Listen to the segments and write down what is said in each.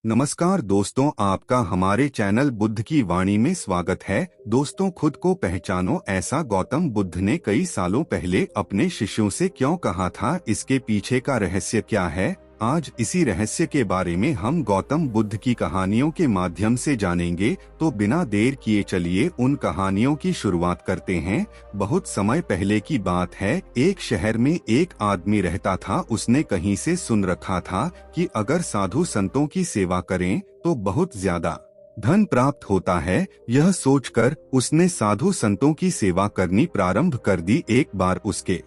नमस्कार दोस्तों, आपका हमारे चैनल बुद्ध की वाणी में स्वागत है। दोस्तों, खुद को पहचानो, ऐसा गौतम बुद्ध ने कई सालों पहले अपने शिष्यों से क्यों कहा था? इसके पीछे का रहस्य क्या है? आज इसी रहस्य के बारे में हम गौतम बुद्ध की कहानियों के माध्यम से जानेंगे। तो बिना देर किए चलिए उन कहानियों की शुरुआत करते हैं। बहुत समय पहले की बात है। एक शहर में एक आदमी रहता था। उसने कहीं से सुन रखा था कि अगर साधु संतों की सेवा करें तो बहुत ज्यादा धन प्राप्त होता है। यह सोचकर उसने साधु संतों की सेवा करनी प्रारंभ कर दी। एक बार उसके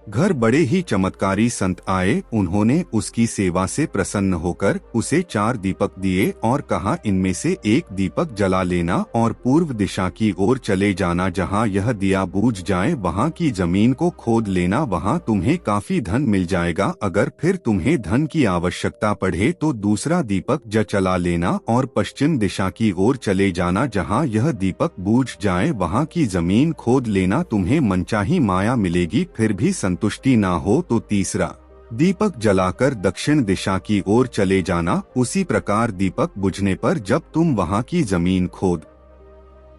घर बड़े ही चमत्कारी संत आए। उन्होंने उसकी सेवा से प्रसन्न होकर उसे 4 दीपक दिए और कहा, इनमें से एक दीपक जला लेना और पूर्व दिशा की ओर चले जाना। जहाँ यह दिया बुझ जाए वहाँ की जमीन को खोद लेना, वहाँ तुम्हें काफी धन मिल जाएगा। अगर फिर तुम्हें धन की आवश्यकता पड़े तो दूसरा दीपक जला लेना और पश्चिम दिशा की ओर चले जाना। जहाँ यह दीपक बुझ जाए वहाँ की जमीन खोद लेना, तुम्हें मनचाही माया मिलेगी। फिर भी संतुष्टि ना हो तो तीसरा दीपक जलाकर दक्षिण दिशा की ओर चले जाना। उसी प्रकार दीपक बुझने पर जब तुम वहां की जमीन खोद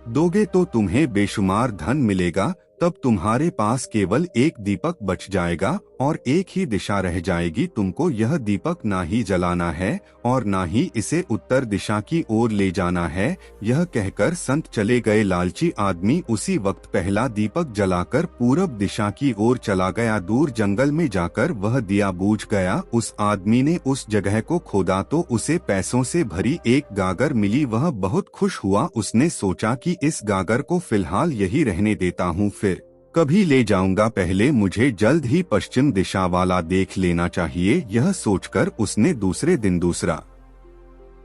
दोगे तो तुम्हें बेशुमार धन मिलेगा। तब तुम्हारे पास केवल एक दीपक बच जाएगा और एक ही दिशा रह जाएगी। तुमको यह दीपक ना ही जलाना है और ना ही इसे उत्तर दिशा की ओर ले जाना है। यह कहकर संत चले गए। लालची आदमी उसी वक्त पहला दीपक जलाकर पूरब दिशा की ओर चला गया। दूर जंगल में जाकर वह दिया बूझ गया। उस आदमी ने उस जगह को खोदा तो उसे पैसों से भरी एक गागर मिली। वह बहुत खुश हुआ। उसने सोचा कि इस गागर को फिलहाल यही रहने देता हूँ, फिर कभी ले जाऊंगा। पहले मुझे जल्द ही पश्चिम दिशा वाला देख लेना चाहिए। यह सोचकर उसने दूसरे दिन दूसरा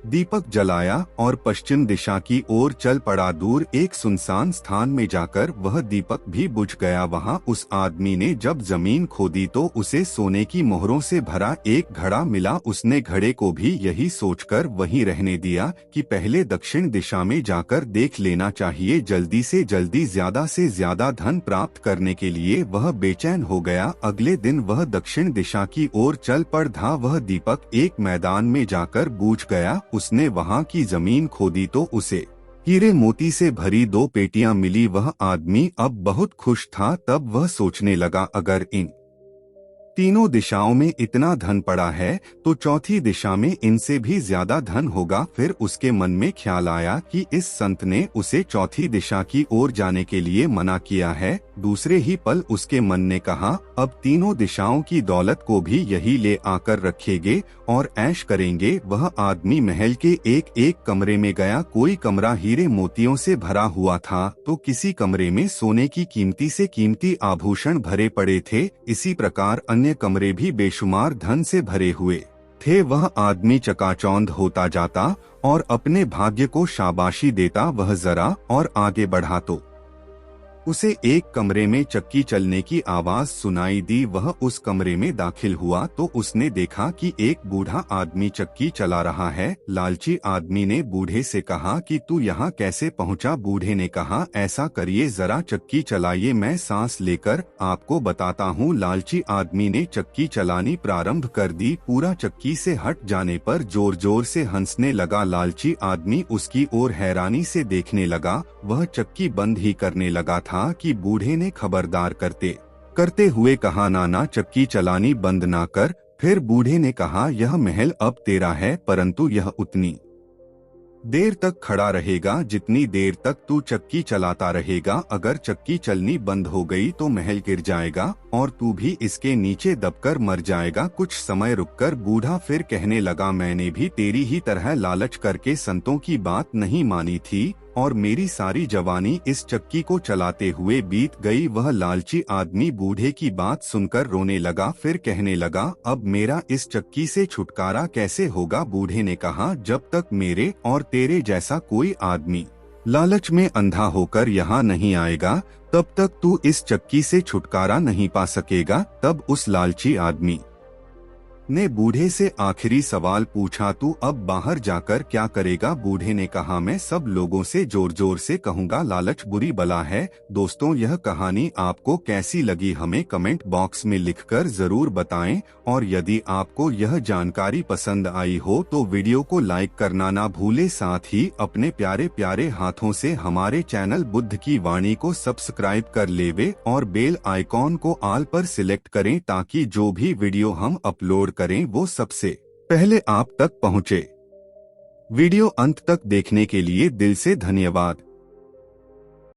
दीपक जलाया और पश्चिम दिशा की ओर चल पड़ा। दूर एक सुनसान स्थान में जाकर वह दीपक भी बुझ गया। वहां उस आदमी ने जब जमीन खोदी तो उसे सोने की मोहरों से भरा एक घड़ा मिला। उसने घड़े को भी यही सोचकर वहीं रहने दिया कि पहले दक्षिण दिशा में जाकर देख लेना चाहिए। जल्दी से जल्दी ज्यादा से ज्यादा धन प्राप्त करने के लिए वह बेचैन हो गया। अगले दिन वह दक्षिण दिशा की ओर चल पड़ा। वह दीपक एक मैदान में जाकर बुझ गया। उसने वहां की जमीन खोदी तो उसे हीरे मोती से भरी 2 पेटियां मिली। वह आदमी अब बहुत खुश था। तब वह सोचने लगा, अगर इन तीनों दिशाओं में इतना धन पड़ा है तो चौथी दिशा में इनसे भी ज्यादा धन होगा। फिर उसके मन में ख्याल आया कि इस संत ने उसे चौथी दिशा की ओर जाने के लिए मना किया है। दूसरे ही पल उसके मन ने कहा, अब तीनों दिशाओं की दौलत को भी यही ले आकर रखेंगे और ऐश करेंगे। वह आदमी महल के एक एक कमरे में गया। कोई कमरा हीरे मोतियों से भरा हुआ था तो किसी कमरे में सोने की कीमती से कीमती आभूषण भरे पड़े थे। इसी प्रकार अन्य कमरे भी बेशुमार धन से भरे हुए थे। वह आदमी चकाचौंध होता जाता और अपने भाग्य को शाबाशी देता। वह जरा और आगे बढ़ा तो उसे एक कमरे में चक्की चलने की आवाज सुनाई दी। वह उस कमरे में दाखिल हुआ तो उसने देखा कि एक बूढ़ा आदमी चक्की चला रहा है। लालची आदमी ने बूढ़े से कहा कि तू यहाँ कैसे पहुँचा? बूढ़े ने कहा, ऐसा करिए, जरा चक्की चलाइए, मैं सांस लेकर आपको बताता हूँ। लालची आदमी ने चक्की चलानी प्रारंभ कर दी। पूरा चक्की से हट जाने पर जोर जोर से हंसने लगा। लालची आदमी उसकी ओर हैरानी से देखने लगा। वह चक्की बंद ही करने लगा था कि बूढ़े ने खबरदार करते हुए कहा, नाना, चक्की चलानी बंद ना कर। फिर बूढ़े ने कहा, यह महल अब तेरा है, परंतु यह उतनी देर तक खड़ा रहेगा जितनी देर तक तू चक्की चलाता रहेगा। अगर चक्की चलनी बंद हो गई तो महल गिर जाएगा और तू भी इसके नीचे दबकर मर जाएगा। कुछ समय रुककर बूढ़ा फिर कहने लगा, मैंने भी तेरी ही तरह लालच करके संतों की बात नहीं मानी थी और मेरी सारी जवानी इस चक्की को चलाते हुए बीत गई। वह लालची आदमी बूढ़े की बात सुनकर रोने लगा। फिर कहने लगा, अब मेरा इस चक्की से छुटकारा कैसे होगा? बूढ़े ने कहा, जब तक मेरे और तेरे जैसा कोई आदमी लालच में अंधा होकर यहाँ नहीं आएगा तब तक तू इस चक्की से छुटकारा नहीं पा सकेगा। तब उस लालची आदमी ने बूढ़े से आखिरी सवाल पूछा, तू अब बाहर जाकर क्या करेगा? बूढ़े ने कहा, मैं सब लोगों से जोर जोर से कहूँगा, लालच बुरी बला है। दोस्तों, यह कहानी आपको कैसी लगी हमें कमेंट बॉक्स में लिखकर जरूर बताएं, और यदि आपको यह जानकारी पसंद आई हो तो वीडियो को लाइक करना ना भूले, साथ ही अपने प्यारे प्यारे हाथों से हमारे चैनल बुद्ध की वाणी को सब्सक्राइब कर लेवे और बेल आइकॉन को ऑल पर सिलेक्ट करें, ताकि जो भी वीडियो हम अपलोड करें वो सबसे पहले आप तक पहुंचे। वीडियो अंत तक देखने के लिए दिल से धन्यवाद।